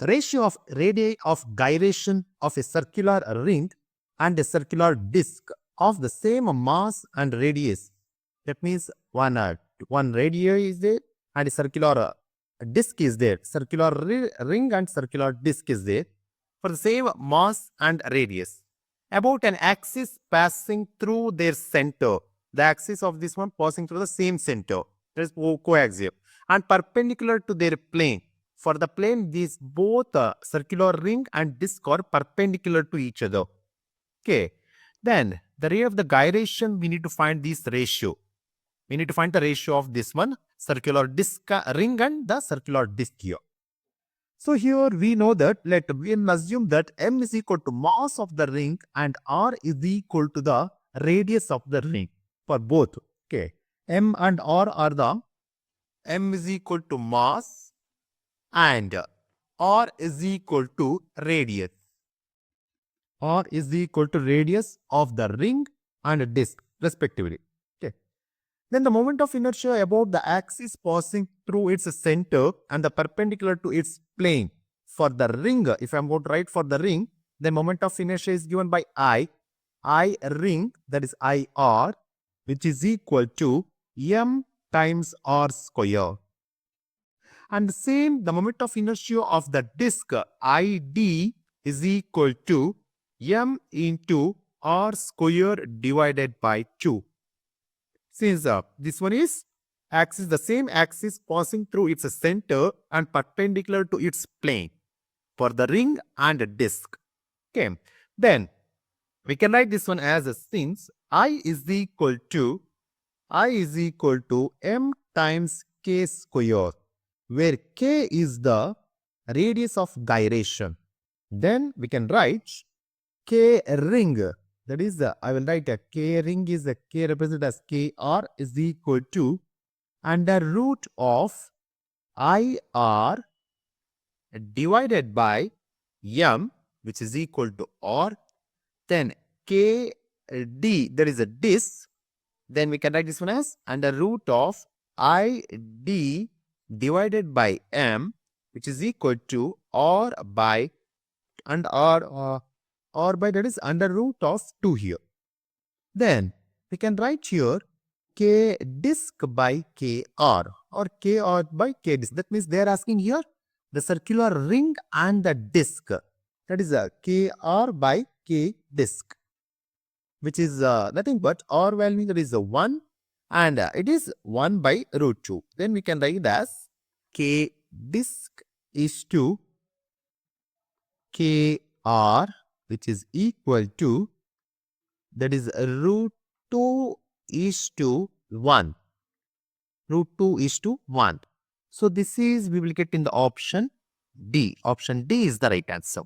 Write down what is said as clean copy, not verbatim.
ratio of radii of gyration of a circular ring and a circular disc of the same mass and radius. That means one radii is there and a circular disc is there. Circular ring and circular disc is there for the same mass and radius about an axis passing through their center. The axis of this one passing through the same center. That is coaxial and perpendicular to their plane. For the plane, these both circular ring and disc are perpendicular to each other. Okay. Then the rate of the gyration, we need to find this ratio. We need to find the ratio of this one, circular disc ring and the circular disc here. So here we know that, we assume that m is equal to mass of the ring and r is equal to the radius of the ring for both. Okay. M and r are the, m is equal to mass and r is equal to radius. R is equal to radius of the ring and disc respectively. Okay. Then the moment of inertia about the axis passing through its center and the perpendicular to its plane. For the ring, if I am going to write for the ring, the moment of inertia is given by I ring, that is IR, which is equal to m times r square. And the same, the moment of inertia of the disc ID is equal to m into r square divided by 2. Since this one is axis, the same axis passing through its center and perpendicular to its plane for the ring and the disc. Okay. Then we can write this one as since I is equal to m times k square, where k is the radius of gyration. Then we can write k ring. That is, I will write a k ring is a k represented as kr is equal to under root of IR divided by m, which is equal to r. Then kd, that is a disc. Then we can write this one as under root of id divided by m, which is equal to r by and r by, that is under root of 2 here. Then we can write here k disc by kr or kr by k disc. That means they are asking here the circular ring and the disc. That is a kr by k disc, which is nothing but r value, that is a 1 and it is 1 by root 2. Then we can write as k disc is to kr, which is equal to, that is root 2 is to 1. Root 2 is to 1. So this is, we will get in the option D. Option D is the right answer.